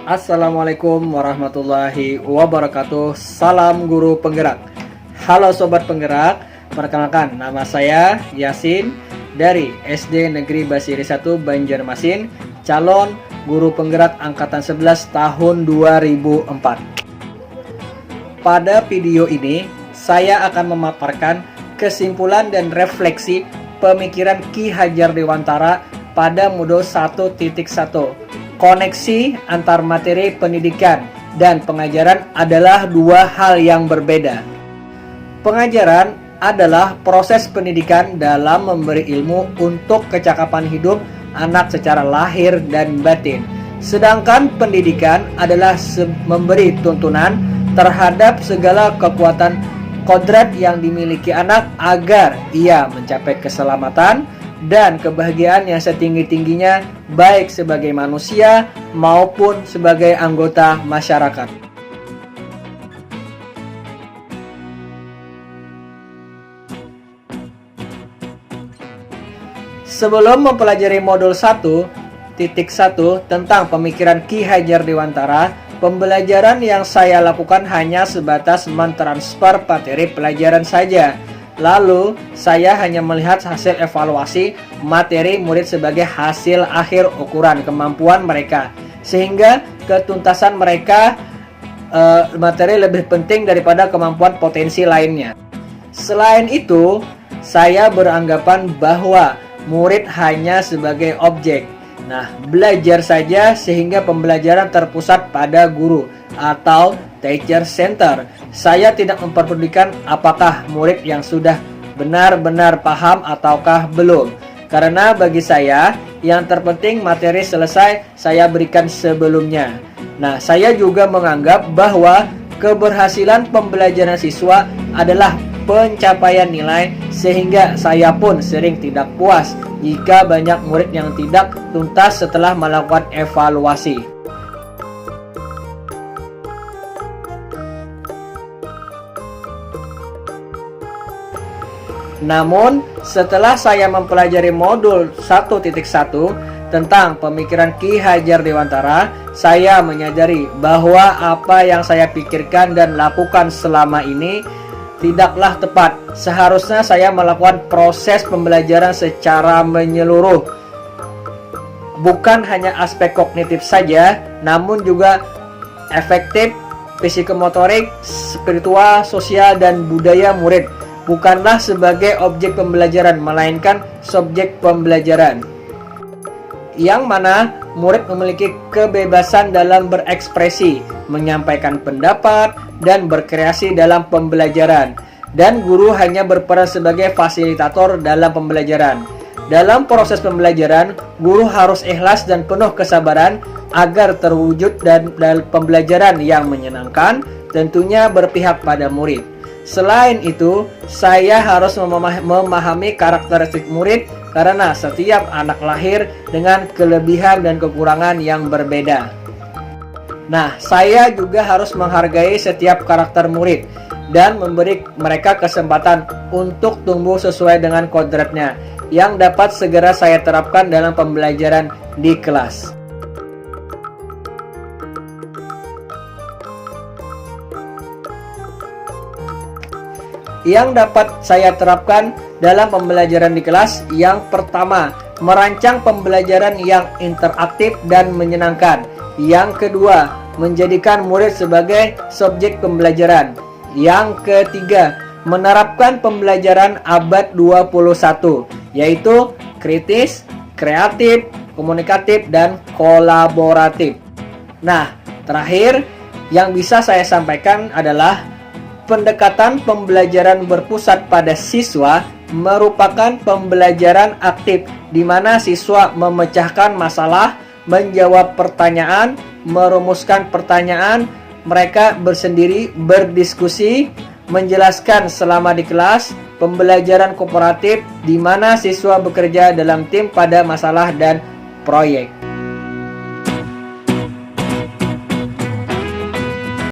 Assalamualaikum warahmatullahi wabarakatuh. Salam guru penggerak. Halo sobat penggerak, perkenalkan nama saya Yasin dari SD Negeri Basiri 1 Banjarmasin, calon guru penggerak angkatan 11 tahun 2004. Pada video ini saya akan memaparkan kesimpulan dan refleksi pemikiran Ki Hajar Dewantara pada modul 1.1. Koneksi antar materi pendidikan dan pengajaran adalah dua hal yang berbeda. Pengajaran adalah proses pendidikan dalam memberi ilmu untuk kecakapan hidup anak secara lahir dan batin. Sedangkan pendidikan adalah memberi tuntunan terhadap segala kekuatan kodrat yang dimiliki anak agar ia mencapai keselamatan dan kebahagiaan yang setinggi-tingginya baik sebagai manusia maupun sebagai anggota masyarakat. Sebelum mempelajari modul 1.1 tentang pemikiran Ki Hajar Dewantara, pembelajaran yang saya lakukan hanya sebatas mentransfer materi pelajaran saja. Lalu, saya hanya melihat hasil evaluasi materi murid sebagai hasil akhir ukuran kemampuan mereka. Sehingga ketuntasan mereka materi lebih penting daripada kemampuan potensi lainnya. Selain itu, saya beranggapan bahwa murid hanya sebagai objek. Nah, belajar saja sehingga pembelajaran terpusat pada guru atau teacher center. Saya tidak memperdulikan apakah murid yang sudah benar-benar paham ataukah belum. Karena bagi saya, yang terpenting materi selesai saya berikan sebelumnya. Nah, saya juga menganggap bahwa keberhasilan pembelajaran siswa adalah pencapaian nilai, sehingga saya pun sering tidak puas jika banyak murid yang tidak tuntas setelah melakukan evaluasi. Namun, setelah saya mempelajari modul 1.1 tentang pemikiran Ki Hajar Dewantara, saya menyadari bahwa apa yang saya pikirkan dan lakukan selama ini tidaklah tepat. Seharusnya saya melakukan proses pembelajaran secara menyeluruh, bukan hanya aspek kognitif saja, namun juga efektif, psikomotorik, spiritual, sosial, dan budaya murid. Bukanlah sebagai objek pembelajaran, melainkan subjek pembelajaran, yang mana murid memiliki kebebasan dalam berekspresi, menyampaikan pendapat, dan berkreasi dalam pembelajaran, dan guru hanya berperan sebagai fasilitator dalam pembelajaran. Dalam proses pembelajaran, guru harus ikhlas dan penuh kesabaran agar terwujud dan pembelajaran yang menyenangkan, tentunya berpihak pada murid. Selain itu, saya harus memahami karakteristik murid karena setiap anak lahir dengan kelebihan dan kekurangan yang berbeda. Nah, saya juga harus menghargai setiap karakter murid dan memberi mereka kesempatan untuk tumbuh sesuai dengan kodratnya yang dapat segera saya terapkan dalam pembelajaran di kelas. Yang dapat saya terapkan dalam pembelajaran di kelas, yang pertama, merancang pembelajaran yang interaktif dan menyenangkan. Yang kedua, menjadikan murid sebagai subjek pembelajaran. Yang ketiga, menerapkan pembelajaran abad 21, yaitu kritis, kreatif, komunikatif, dan kolaboratif. Nah, terakhir yang bisa saya sampaikan adalah pendekatan pembelajaran berpusat pada siswa merupakan pembelajaran aktif di mana siswa memecahkan masalah, menjawab pertanyaan, merumuskan pertanyaan, mereka bersendiri, berdiskusi, menjelaskan selama di kelas, pembelajaran kooperatif di mana siswa bekerja dalam tim pada masalah dan proyek.